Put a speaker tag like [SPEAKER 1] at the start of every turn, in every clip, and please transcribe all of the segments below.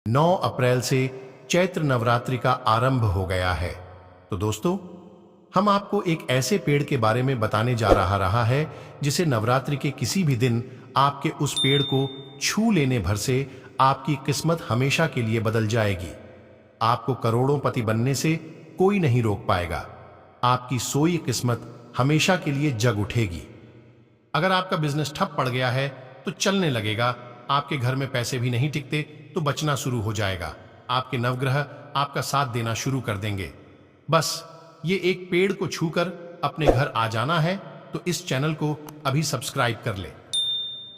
[SPEAKER 1] 9 अप्रैल से चैत्र नवरात्रि का आरंभ हो गया है। तो दोस्तों, हम आपको एक ऐसे पेड़ के बारे में बताने जा रहा है जिसे नवरात्रि के किसी भी दिन आपके उस पेड़ को छू लेने भर से आपकी किस्मत हमेशा के लिए बदल जाएगी। आपको करोड़ों पति बनने से कोई नहीं रोक पाएगा। आपकी सोई किस्मत हमेशा के लिए जग उठेगी। अगर आपका बिजनेस ठप पड़ गया है तो चलने लगेगा। आपके घर में पैसे भी नहीं टिकते तो बचना शुरू हो जाएगा। आपके नवग्रह आपका साथ देना शुरू कर देंगे। बस ये एक पेड़ को छूकर अपने घर आ जाना है तो इस चैनल को अभी सब्सक्राइब कर ले।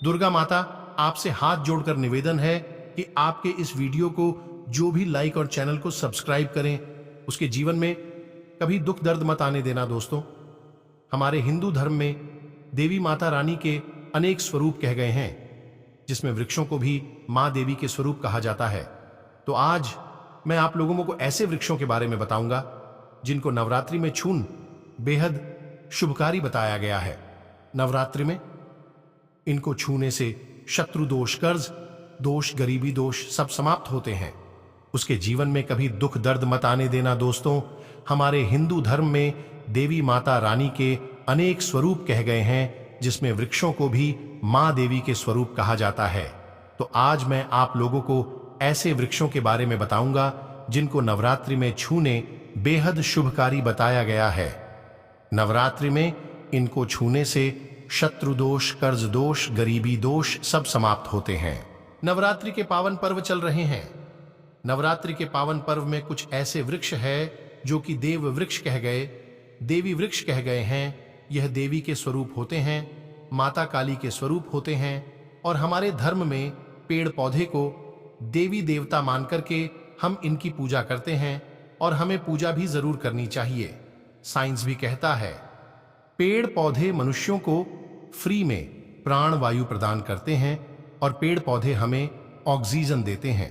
[SPEAKER 1] दुर्गा माता आपसे हाथ जोड़कर निवेदन है कि आपके इस वीडियो को जो भी लाइक और चैनल को सब्सक्राइब करें, उसके जीवन में कभी दुख दर्द मत आने देना। दोस्तों, हमारे हिंदू धर्म में देवी माता रानी के अनेक स्वरूप कह गए हैं, जिसमें वृक्षों को भी मां देवी के स्वरूप कहा जाता है। तो आज मैं आप लोगों को ऐसे वृक्षों के बारे में बताऊंगा जिनको नवरात्रि में छून बेहद शुभकारी बताया गया है। नवरात्रि में इनको छूने से शत्रु दोष, कर्ज दोष, गरीबी दोष सब समाप्त होते हैं। उसके जीवन में कभी दुख दर्द मत आने देना। दोस्तों, हमारे हिंदू धर्म में देवी माता रानी के अनेक स्वरूप कह गए हैं, जिसमें वृक्षों को भी मां देवी के स्वरूप कहा जाता है। तो आज मैं आप लोगों को ऐसे वृक्षों के बारे में बताऊंगा जिनको नवरात्रि में छूने बेहद शुभकारी बताया गया है। नवरात्रि में इनको छूने से शत्रु दोष, कर्ज दोष, गरीबी दोष सब समाप्त होते हैं। नवरात्रि के पावन पर्व चल रहे हैं। नवरात्रि के पावन पर्व में कुछ ऐसे वृक्ष है जो कि देव वृक्ष कह गए, देवी वृक्ष कह गए हैं। यह देवी के स्वरूप होते हैं, माता काली के स्वरूप होते हैं। और हमारे धर्म में पेड़ पौधे को देवी देवता मान करके हम इनकी पूजा करते हैं और हमें पूजा भी जरूर करनी चाहिए। साइंस भी कहता है पेड़ पौधे मनुष्यों को फ्री में प्राण वायु प्रदान करते हैं और पेड़ पौधे हमें ऑक्सीजन देते हैं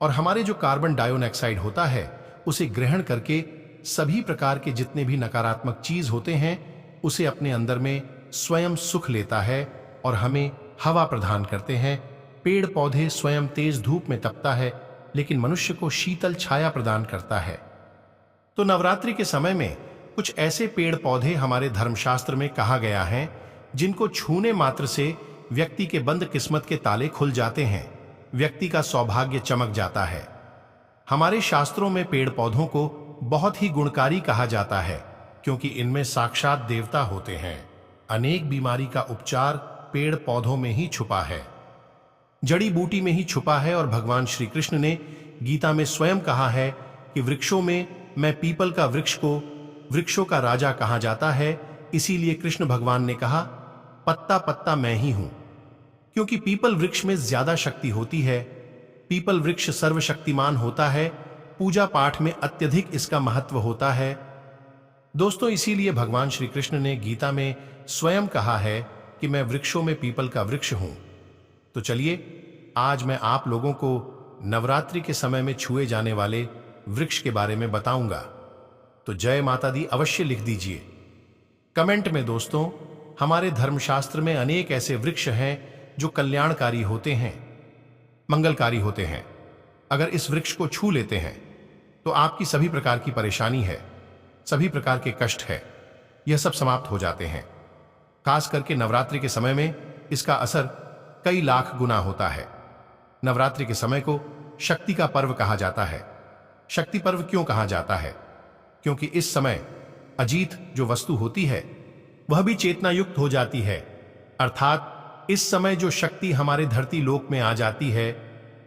[SPEAKER 1] और हमारे जो कार्बन डाइऑक्साइड होता है उसे ग्रहण करके सभी प्रकार के जितने भी नकारात्मक चीज होते हैं उसे अपने अंदर में स्वयं सुख लेता है और हमें हवा प्रदान करते हैं। पेड़ पौधे स्वयं तेज धूप में तपता है लेकिन मनुष्य को शीतल छाया प्रदान करता है। तो नवरात्रि के समय में कुछ ऐसे पेड़ पौधे हमारे धर्मशास्त्र में कहा गया है जिनको छूने मात्र से व्यक्ति के बंद किस्मत के ताले खुल जाते हैं, व्यक्ति का सौभाग्य चमक जाता है। हमारे शास्त्रों में पेड़ पौधों को बहुत ही गुणकारी कहा जाता है क्योंकि इनमें साक्षात देवता होते हैं। अनेक बीमारी का उपचार पेड़ पौधों में ही छुपा है, जड़ी बूटी में ही छुपा है। और भगवान श्री कृष्ण ने गीता में स्वयं कहा है कि वृक्षों में मैं पीपल का वृक्ष को वृक्षों का राजा कहा जाता है। इसीलिए कृष्ण भगवान ने कहा पत्ता पत्ता मैं ही हूं, क्योंकि पीपल वृक्ष में ज्यादा शक्ति होती है। पीपल वृक्ष सर्वशक्तिमान होता है, पूजा पाठ में अत्यधिक इसका महत्व होता है। दोस्तों, इसीलिए भगवान श्री कृष्ण ने गीता में स्वयं कहा है कि मैं वृक्षों में पीपल का वृक्ष हूं। तो चलिए आज मैं आप लोगों को नवरात्रि के समय में छुए जाने वाले वृक्ष के बारे में बताऊंगा। तो जय माता दी अवश्य लिख दीजिए कमेंट में। दोस्तों, हमारे धर्मशास्त्र में अनेक ऐसे वृक्ष हैं जो कल्याणकारी होते हैं, मंगलकारी होते हैं। अगर इस वृक्ष को छू लेते हैं तो आपकी सभी प्रकार की परेशानी है, सभी प्रकार के कष्ट है, यह सब समाप्त हो जाते हैं। खास करके नवरात्रि के समय में इसका असर कई लाख गुना होता है। नवरात्रि के समय को शक्ति का पर्व कहा जाता है। शक्ति पर्व क्यों कहा जाता है? क्योंकि इस समय अजीत जो वस्तु होती है वह भी चेतना युक्त हो जाती है। अर्थात इस समय जो शक्ति हमारे धरती लोक में आ जाती है,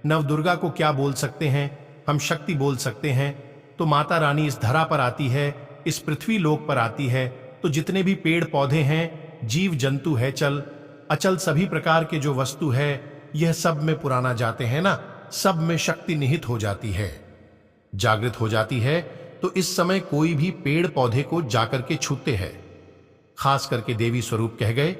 [SPEAKER 1] नवदुर्गा को क्या बोल सकते हैं हम? शक्ति बोल सकते हैं। तो माता रानी इस धरा पर आती है, इस पृथ्वी लोक पर आती है। तो जितने भी पेड़ पौधे हैं, जीव जंतु है, चल अचल सभी प्रकार के जो वस्तु है, यह सब में पुराना जाते हैं ना, सब में शक्ति निहित हो जाती है, जागृत हो जाती है। तो इस समय कोई भी पेड़ पौधे को जाकर के छूते हैं। खास करके देवी स्वरूप कह गए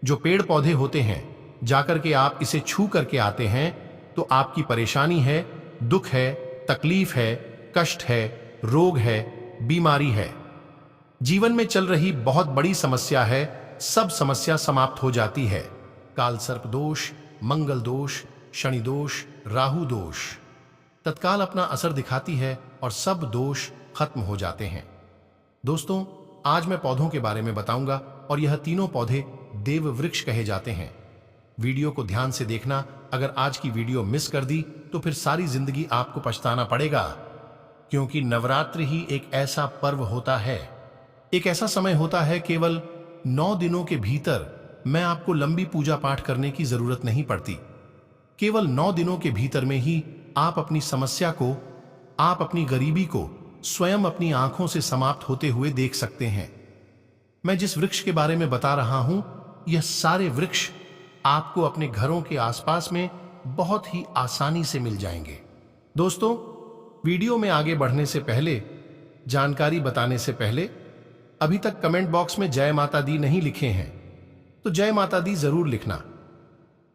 [SPEAKER 1] जो पेड़ पौधे होते हैं, जाकर के आप इसे छू करके आते हैं तो आपकी परेशानी है, दुख है, तकलीफ है, कष्ट है, रोग है, बीमारी है, जीवन में चल रही बहुत बड़ी समस्या है, सब समस्या समाप्त हो जाती है। काल सर्प दोष, मंगल दोष, शनि दोष, राहु दोष, तत्काल अपना असर दिखाती है और सब दोष खत्म हो जाते हैं। दोस्तों, आज मैं पौधों के बारे में बताऊंगा और यह तीनों पौधे देव वृक्ष कहे जाते हैं। वीडियो को ध्यान से देखना। अगर आज की वीडियो मिस कर दी तो फिर सारी जिंदगी आपको पछताना पड़ेगा, क्योंकि नवरात्रि ही एक ऐसा पर्व होता है, एक ऐसा समय होता है, केवल 9 दिनों के भीतर मैं आपको लंबी पूजा पाठ करने की जरूरत नहीं पड़ती। केवल 9 दिनों के भीतर में ही आप अपनी समस्या को, आप अपनी गरीबी को स्वयं अपनी आंखों से समाप्त होते हुए देख सकते हैं। मैं जिस वृक्ष के बारे में बता रहा हूं, यह सारे वृक्ष आपको अपने घरों के आसपास में बहुत ही आसानी से मिल जाएंगे। दोस्तों, वीडियो में आगे बढ़ने से पहले, जानकारी बताने से पहले, अभी तक कमेंट बॉक्स में जय माता दी नहीं लिखे हैं तो जय माता दी जरूर लिखना।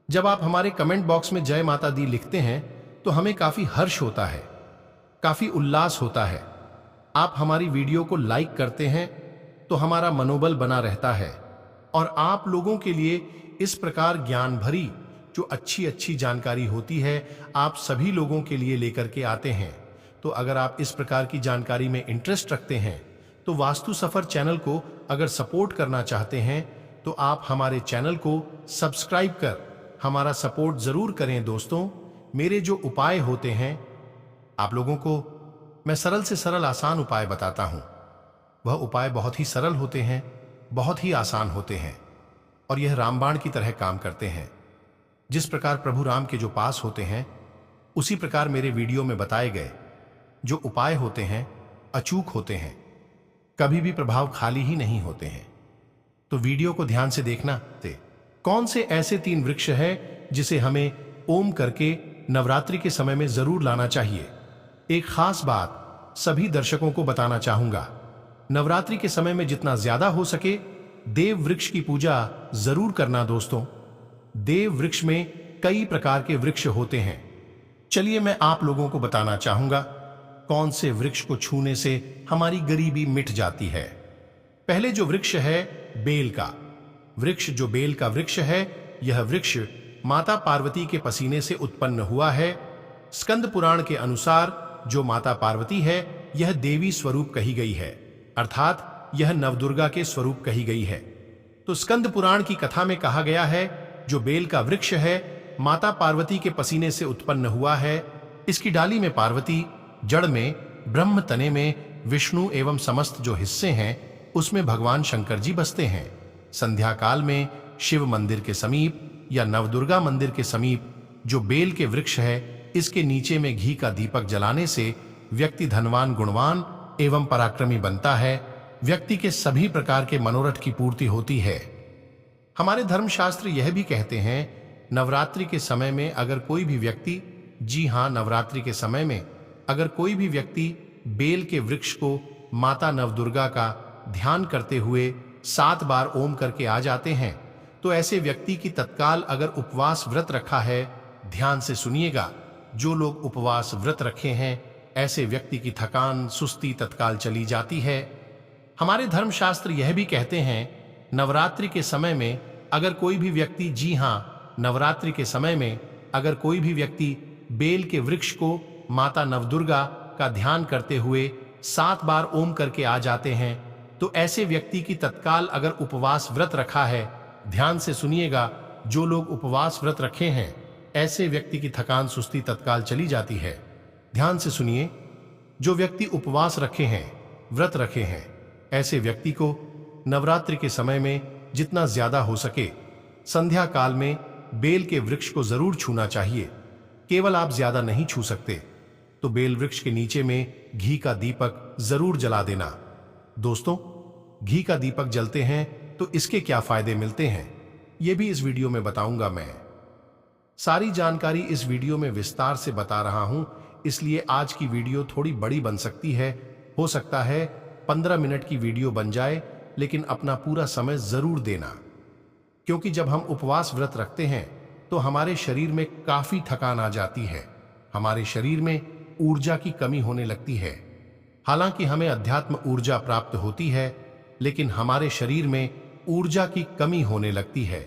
[SPEAKER 1] जब आप हमारे कमेंट बॉक्स में जय माता दी लिखते हैं तो हमें काफी हर्ष होता है, काफी उल्लास होता है। आप हमारी वीडियो को लाइक करते हैं तो हमारा मनोबल बना रहता है और आप लोगों के लिए इस प्रकार ज्ञान भरी जो अच्छी अच्छी जानकारी होती है, आप सभी लोगों के लिए लेकर के आते हैं। तो अगर आप इस प्रकार की जानकारी में इंटरेस्ट रखते हैं तो वास्तु सफर चैनल को अगर सपोर्ट करना चाहते हैं तो आप हमारे चैनल को सब्सक्राइब कर हमारा सपोर्ट जरूर करें। दोस्तों, मेरे जो उपाय होते हैं, आप लोगों को मैं सरल से सरल आसान उपाय बताता हूं। वह उपाय बहुत ही सरल होते हैं, बहुत ही आसान होते हैं और यह रामबाण की तरह काम करते हैं। जिस प्रकार प्रभु राम के जो पास होते हैं, उसी प्रकार मेरे वीडियो में बताए गए जो उपाय होते हैं अचूक होते हैं, कभी भी प्रभाव खाली ही नहीं होते हैं। तो वीडियो को ध्यान से देखना। कौन से ऐसे 3 वृक्ष है जिसे हमें ओम करके नवरात्रि के समय में जरूर लाना चाहिए। एक खास बात सभी दर्शकों को बताना चाहूंगा, नवरात्रि के समय में जितना ज्यादा हो सके देव वृक्ष की पूजा जरूर करना। दोस्तों, देव वृक्ष में कई प्रकार के वृक्ष होते हैं। चलिए मैं आप लोगों को बताना चाहूंगा कौन से वृक्ष को छूने से हमारी गरीबी मिट जाती है। पहले जो वृक्ष है बेल का वृक्ष, जो बेल का वृक्ष है, यह वृक्ष माता पार्वती के पसीने से उत्पन्न हुआ है। स्कंद पुराण के अनुसार जो माता पार्वती है यह देवी स्वरूप कही गई है, अर्थात यह नवदुर्गा के स्वरूप कही गई है। तो स्कंद पुराण की कथा में कहा गया है जो बेल का वृक्ष है माता पार्वती के पसीने से उत्पन्न हुआ है। इसकी डाली में पार्वती, जड़ में ब्रह्म, तने में विष्णु एवं समस्त जो हिस्से हैं उसमें भगवान शंकर जी बसते हैं। संध्या काल में शिव मंदिर के समीप या नवदुर्गा मंदिर के समीप जो बेल के वृक्ष है, इसके नीचे में घी का दीपक जलाने से व्यक्ति धनवान, गुणवान एवं पराक्रमी बनता है। व्यक्ति के सभी प्रकार के मनोरथ की पूर्ति होती है। हमारे धर्मशास्त्र यह भी कहते हैं नवरात्रि के समय में अगर कोई भी व्यक्ति, जी हां, नवरात्रि के समय में अगर कोई भी व्यक्ति बेल के वृक्ष को माता नवदुर्गा का ध्यान करते हुए 7 बार ओम करके आ जाते हैं तो ऐसे व्यक्ति की तत्काल, अगर उपवास व्रत रखा है, ध्यान से सुनिएगा, जो लोग उपवास व्रत रखे हैं ऐसे व्यक्ति की थकान, सुस्ती तत्काल चली जाती है। हमारे धर्मशास्त्र यह भी कहते हैं नवरात्रि के समय में अगर कोई भी व्यक्ति, जी हां, नवरात्रि के समय में अगर कोई भी व्यक्ति बेल के वृक्ष को माता नवदुर्गा का ध्यान करते हुए 7 बार ओम करके आ जाते हैं तो ऐसे व्यक्ति की तत्काल, अगर उपवास व्रत रखा है, ध्यान से सुनिएगा, जो लोग उपवास व्रत रखे हैं ऐसे व्यक्ति की थकान, सुस्ती तत्काल चली जाती है। ध्यान से सुनिए, जो व्यक्ति उपवास रखे हैं, व्रत रखे हैं, ऐसे व्यक्ति को नवरात्रि के समय में जितना ज्यादा हो सके संध्या काल में बेल के वृक्ष को जरूर छूना चाहिए। केवल आप ज्यादा नहीं छू सकते तो बेल वृक्ष के नीचे में घी का दीपक जरूर जला देना। दोस्तों, घी का दीपक जलते हैं तो इसके क्या फायदे मिलते हैं ये भी इस वीडियो में बताऊंगा। मैं सारी जानकारी इस वीडियो में विस्तार से बता रहा हूं, इसलिए आज की वीडियो थोड़ी बड़ी बन सकती है। हो सकता है 15 मिनट की वीडियो बन जाए, लेकिन अपना पूरा समय जरूर देना, क्योंकि जब हम उपवास व्रत रखते हैं तो हमारे शरीर में काफी थकान आ जाती है, हमारे शरीर में ऊर्जा की कमी होने लगती है। हालांकि हमें अध्यात्म ऊर्जा प्राप्त होती है, लेकिन हमारे शरीर में ऊर्जा की कमी होने लगती है।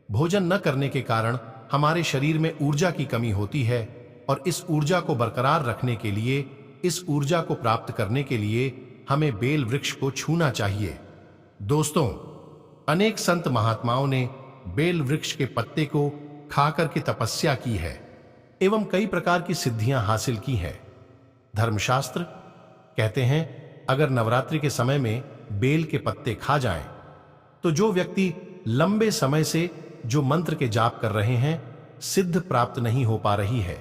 [SPEAKER 1] भोजन न करने के कारण हमारे शरीर में ऊर्जा की कमी होती है। और इस ऊर्जा को बरकरार रखने के लिए, इस ऊर्जा को प्राप्त करने के लिए हमें बेल वृक्ष को छूना चाहिए। दोस्तों, अनेक संत महात्माओं ने बेल वृक्ष के पत्ते को खाकर के तपस्या की है एवं कई प्रकार की सिद्धियां हासिल की हैं। धर्मशास्त्र कहते हैं अगर नवरात्रि के समय में बेल के पत्ते खा जाएं, तो जो व्यक्ति लंबे समय से जो मंत्र के जाप कर रहे हैं, सिद्ध प्राप्त नहीं हो पा रही है,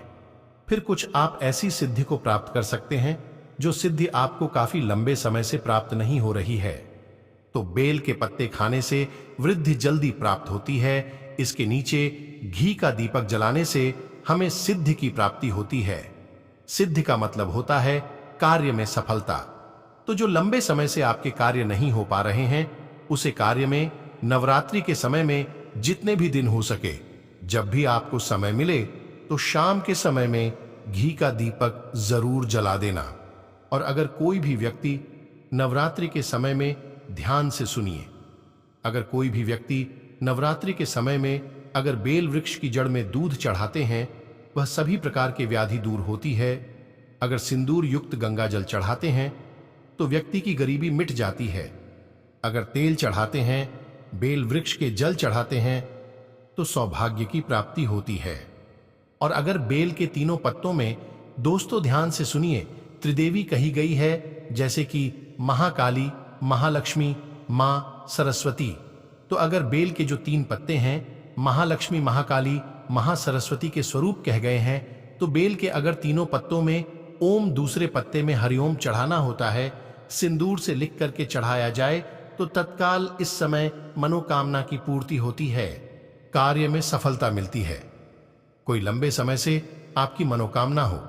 [SPEAKER 1] फिर कुछ आप ऐसी सिद्धि को प्राप्त कर सकते हैं जो सिद्धि आपको काफी लंबे समय से प्राप्त नहीं हो रही है। तो बेल के पत्ते खाने से वृद्धि जल्दी प्राप्त होती है। इसके नीचे घी का दीपक जलाने से हमें सिद्धि की प्राप्ति होती है। सिद्धि का मतलब होता है कार्य में सफलता। तो जो लंबे समय से आपके कार्य नहीं हो पा रहे हैं, उसे कार्य में नवरात्रि के समय में जितने भी दिन हो सके, जब भी आपको समय मिले, तो शाम के समय में घी का दीपक जरूर जला देना। और अगर कोई भी व्यक्ति नवरात्रि के समय में, ध्यान से सुनिए, अगर कोई भी व्यक्ति नवरात्रि के समय में अगर बेल वृक्ष की जड़ में दूध चढ़ाते हैं, वह सभी प्रकार की व्याधि दूर होती है। अगर सिंदूर युक्त गंगा जल चढ़ाते हैं तो व्यक्ति की गरीबी मिट जाती है। अगर तेल चढ़ाते हैं, बेल वृक्ष के जल चढ़ाते हैं, तो सौभाग्य की प्राप्ति होती है। और अगर बेल के तीनों पत्तों में, दोस्तों ध्यान से सुनिए, त्रिदेवी कही गई है, जैसे कि महाकाली, महालक्ष्मी, मां सरस्वती। तो अगर बेल के जो 3 पत्ते हैं महालक्ष्मी, महाकाली, महासरस्वती के स्वरूप कह गए हैं, तो बेल के अगर तीनों पत्तों में ओम, दूसरे पत्ते में हरिओम चढ़ाना होता है, सिंदूर से लिख करके चढ़ाया जाए, तो तत्काल इस समय मनोकामना की पूर्ति होती है, कार्य में सफलता मिलती है। कोई लंबे समय से आपकी मनोकामना हो,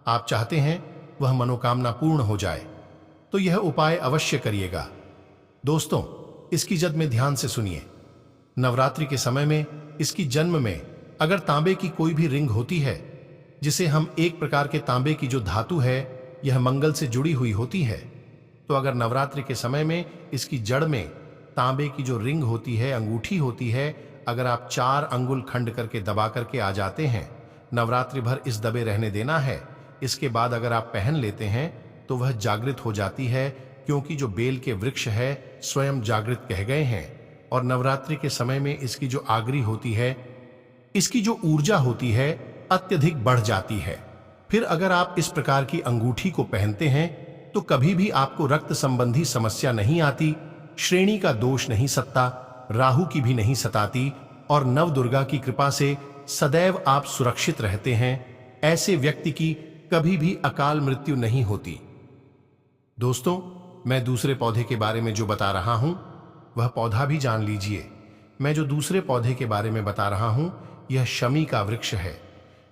[SPEAKER 1] आप चाहते हैं वह मनोकामना पूर्ण हो जाए, तो यह उपाय अवश्य करिएगा। दोस्तों, इसकी जद में ध्यान से सुनिए। नवरात्रि के समय में इसकी जन्म में अगर तांबे की कोई भी रिंग होती है, जिसे हम एक प्रकार के तांबे की जो धातु है, यह मंगल से जुड़ी हुई होती है, तो अगर नवरात्रि के समय में इसकी जड़ में तांबे की जो रिंग होती है, अंगूठी होती है, अगर आप 4 अंगुल खंड करके दबा करके आ जाते हैं, नवरात्रि भर इस दबे रहने देना है। इसके बाद अगर आप पहन लेते हैं तो वह जागृत हो जाती है, क्योंकि जो बेल के वृक्ष है स्वयं जागृत कह गए हैं। और नवरात्रि के समय में इसकी जो आगरी होती है, इसकी जो ऊर्जा होती है, अत्यधिक बढ़ जाती है। फिर अगर आप इस प्रकार की अंगूठी को पहनते हैं तो कभी भी आपको रक्त संबंधी समस्या नहीं आती, श्रेणी का दोष नहीं सत्ता, राहु की भी नहीं सताती, और नव दुर्गा की कृपा से सदैव आप सुरक्षित रहते हैं। ऐसे व्यक्ति की कभी भी अकाल मृत्यु नहीं होती। दोस्तों, मैं दूसरे पौधे के बारे में जो बता रहा हूं, वह पौधा भी जान लीजिए। मैं जो दूसरे पौधे के बारे में बता रहा हूं, यह शमी का वृक्ष है।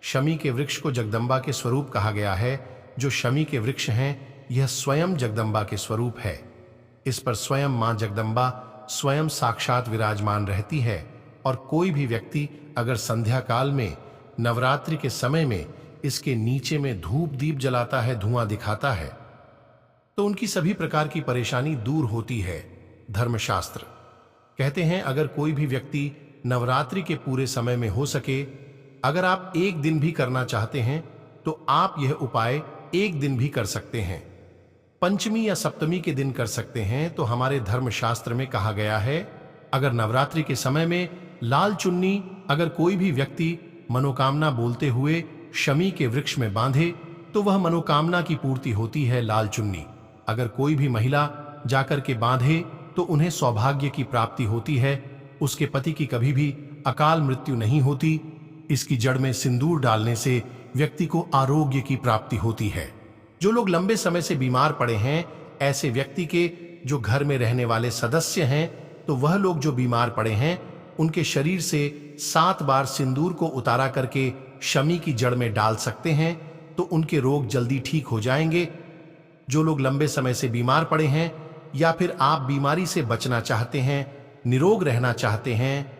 [SPEAKER 1] शमी के वृक्ष को जगदम्बा के स्वरूप कहा गया है। जो शमी के वृक्ष हैं, यह स्वयं जगदम्बा के स्वरूप है। इस पर स्वयं मां जगदम्बा स्वयं साक्षात विराजमान रहती है। और कोई भी व्यक्ति अगर संध्या काल में, नवरात्रि के समय में इसके नीचे में धूप दीप जलाता है, धुआं दिखाता है, तो उनकी सभी प्रकार की परेशानी दूर होती है। धर्मशास्त्र कहते हैं अगर कोई भी व्यक्ति नवरात्रि के पूरे समय में हो सके, अगर आप एक दिन भी करना चाहते हैं, तो आप यह उपाय एक दिन भी कर सकते हैं। पंचमी या सप्तमी के दिन कर सकते हैं। तो हमारे धर्मशास्त्र में कहा गया है, अगर नवरात्रि के समय में लाल चुन्नी अगर कोई भी व्यक्ति मनोकामना बोलते हुए शमी के वृक्ष में बांधे, तो वह मनोकामना की पूर्ति होती है। लाल चुन्नी अगर कोई भी महिला जाकर के बांधे, तो उन्हें सौभाग्य की प्राप्ति होती है, उसके पति की कभी भी अकाल मृत्यु नहीं होती। इसकी जड़ में सिंदूर डालने से व्यक्ति को आरोग्य की प्राप्ति होती है। जो लोग लंबे समय से बीमार पड़े हैं, ऐसे व्यक्ति के जो घर में रहने वाले सदस्य हैं, तो वह लोग जो बीमार पड़े हैं, उनके शरीर से 7 बार सिंदूर को उतारा करके शमी की जड़ में डाल सकते हैं, तो उनके रोग जल्दी ठीक हो जाएंगे। जो लोग लंबे समय से बीमार पड़े हैं, या फिर आप बीमारी से बचना चाहते हैं, निरोग रहना चाहते हैं,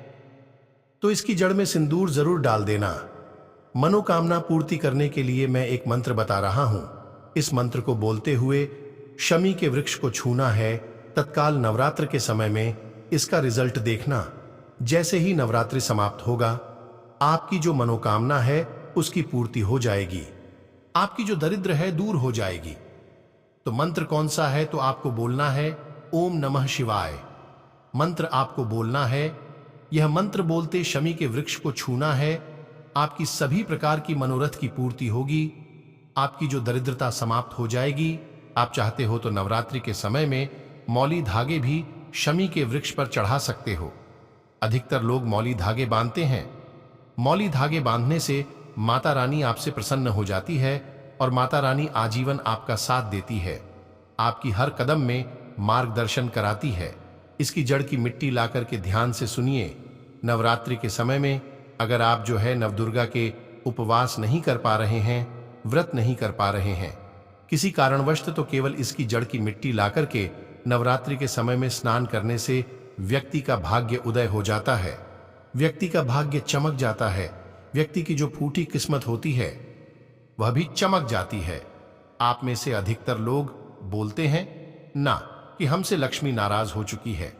[SPEAKER 1] तो इसकी जड़ में सिंदूर जरूर डाल देना। मनोकामना पूर्ति करने के लिए मैं एक मंत्र बता रहा हूं। इस मंत्र को बोलते हुए शमी के वृक्ष को छूना है। तत्काल नवरात्र के समय में इसका रिजल्ट देखना। जैसे ही नवरात्रि समाप्त होगा, आपकी जो मनोकामना है उसकी पूर्ति हो जाएगी, आपकी जो दरिद्र है दूर हो जाएगी। तो मंत्र कौन सा है? तो आपको बोलना है ओम नमः शिवाय। मंत्र आपको बोलना है, यह मंत्र बोलते शमी के वृक्ष को छूना है, आपकी सभी प्रकार की मनोरथ की पूर्ति होगी, आपकी जो दरिद्रता समाप्त हो जाएगी। आप चाहते हो तो नवरात्रि के समय में मौली धागे भी शमी के वृक्ष पर चढ़ा सकते हो। अधिकतर लोग मौली धागे बांधते हैं। मौली धागे बांधने से माता रानी आपसे प्रसन्न हो जाती है और माता रानी आजीवन आपका साथ देती है, आपकी हर कदम में मार्गदर्शन कराती है। इसकी जड़ की मिट्टी लाकर के ध्यान से सुनिए। नवरात्रि के समय में अगर आप जो है नवदुर्गा के उपवास नहीं कर पा रहे हैं, व्रत नहीं कर पा रहे हैं किसी कारणवश, तो केवल इसकी जड़ की मिट्टी लाकर के नवरात्रि के समय में स्नान करने से व्यक्ति का भाग्य उदय हो जाता है, व्यक्ति का भाग्य चमक जाता है, व्यक्ति की जो फूटी किस्मत होती है वह भी चमक जाती है। आप में से अधिकतर लोग बोलते हैं ना कि हमसे लक्ष्मी नाराज हो चुकी है,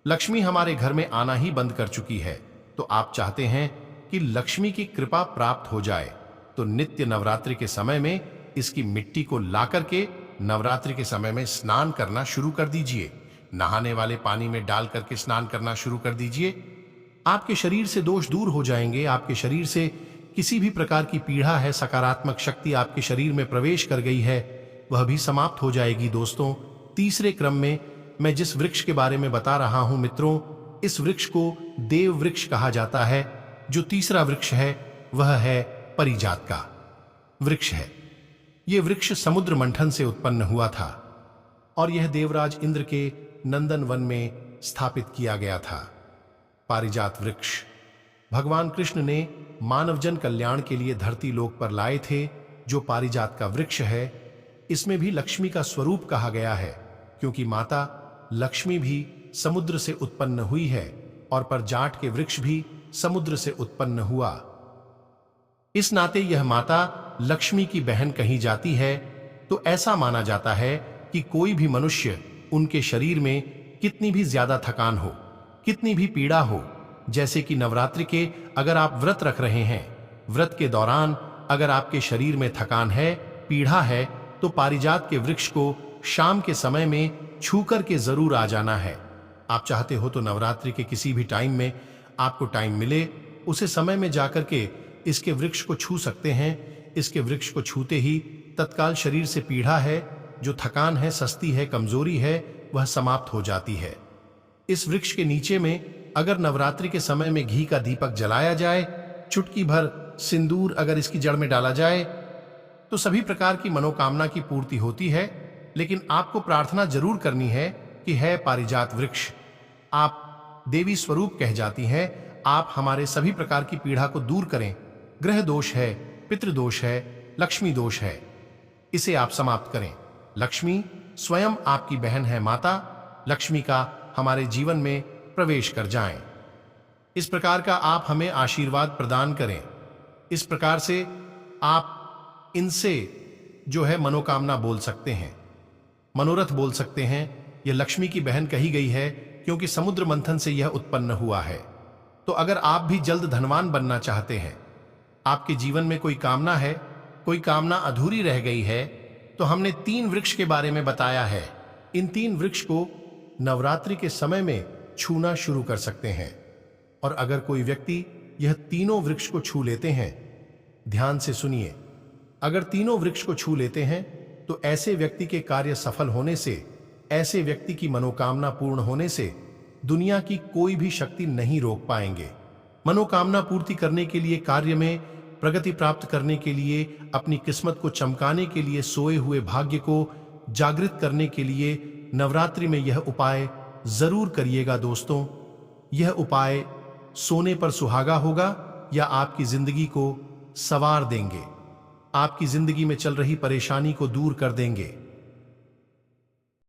[SPEAKER 1] लक्ष्मी हमारे घर में आना ही बंद कर चुकी है। तो आप चाहते हैं कि लक्ष्मी की कृपा प्राप्त हो जाए, तो नित्य नवरात्रि के समय में इसकी मिट्टी को लाकर के नवरात्रि के समय में स्नान करना शुरू कर दीजिए। नहाने वाले पानी में डाल करके स्नान करना शुरू कर दीजिए। आपके शरीर से दोष दूर हो जाएंगे, आपके शरीर से किसी भी प्रकार की पीड़ा है, सकारात्मक शक्ति आपके शरीर में प्रवेश कर गई है, वह भी समाप्त हो जाएगी। दोस्तों, तीसरे क्रम में मैं जिस वृक्ष के बारे में बता रहा हूं मित्रों, इस वृक्ष को देव वृक्ष कहा जाता है। जो तीसरा वृक्ष है वह है परिजात का वृक्ष है। यह वृक्ष समुद्र मंथन से उत्पन्न हुआ था और यह देवराज इंद्र के नंदन वन में स्थापित किया गया था। पारिजात वृक्ष भगवान कृष्ण ने मानव जन कल्याण के लिए धरती लोक पर लाए थे। जो पारिजात का वृक्ष है, इसमें भी लक्ष्मी का स्वरूप कहा गया है, क्योंकि माता लक्ष्मी भी समुद्र से उत्पन्न हुई है और परजाट के वृक्ष भी समुद्र से उत्पन्न हुआ। इस नाते यह माता लक्ष्मी की बहन कही जाती है। तो ऐसा माना जाता है कि कोई भी मनुष्य उनके शरीर में कितनी भी ज्यादा थकान हो, कितनी भी पीड़ा हो, जैसे कि नवरात्रि के अगर आप व्रत रख रहे हैं, व्रत के दौरान अगर आपके शरीर में थकान है, पीड़ा है, तो पारिजात के वृक्ष को शाम के समय में छू कर के जरूर आ जाना है। आप चाहते हो तो नवरात्रि के किसी भी टाइम में आपको टाइम मिले, उसे समय में जाकर के इसके वृक्ष को छू सकते हैं। इसके वृक्ष को छूते ही तत्काल शरीर से पीड़ा है, जो थकान है, सस्ती है, कमजोरी है, वह समाप्त हो जाती है। इस वृक्ष के नीचे में अगर नवरात्रि के समय में घी का दीपक जलाया जाए, चुटकी भर सिंदूर अगर इसकी जड़ में डाला जाए, तो सभी प्रकार की मनोकामना की पूर्ति होती है। लेकिन आपको प्रार्थना जरूर करनी है कि है पारिजात वृक्ष, आप देवी स्वरूप कह जाती हैं, आप हमारे सभी प्रकार की पीड़ा को दूर करें। ग्रह दोष है, पितृदोष है, लक्ष्मी दोष है, इसे आप समाप्त करें। लक्ष्मी स्वयं आपकी बहन है, माता लक्ष्मी का हमारे जीवन में प्रवेश कर जाएं। इस प्रकार का आप हमें आशीर्वाद प्रदान करें। इस प्रकार से आप इनसे जो है मनोकामना बोल सकते हैं, मनोरथ बोल सकते हैं। यह लक्ष्मी की बहन कही गई है क्योंकि समुद्र मंथन से यह उत्पन्न हुआ है। तो अगर आप भी जल्द धनवान बनना चाहते हैं, आपके जीवन में कोई कामना है, कोई कामना अधूरी रह गई है, तो हमने 3 वृक्ष के बारे में बताया है। इन 3 वृक्ष को नवरात्रि के समय में छूना शुरू कर सकते हैं। और अगर कोई व्यक्ति यह तीनों वृक्ष को छू लेते हैं, ध्यान से सुनिए, अगर तीनों वृक्ष को छू लेते हैं तो ऐसे व्यक्ति के कार्य सफल होने से, ऐसे व्यक्ति की मनोकामना पूर्ण होने से दुनिया की कोई भी शक्ति नहीं रोक पाएंगे। मनोकामना पूर्ति करने के लिए, कार्य में प्रगति प्राप्त करने के लिए, अपनी किस्मत को चमकाने के लिए, सोए हुए भाग्य को जागृत करने के लिए नवरात्रि में यह उपाय जरूर करिएगा। दोस्तों, यह उपाय सोने पर सुहागा होगा या आपकी जिंदगी को संवार देंगे, आपकी जिंदगी में चल रही परेशानी को दूर कर देंगे।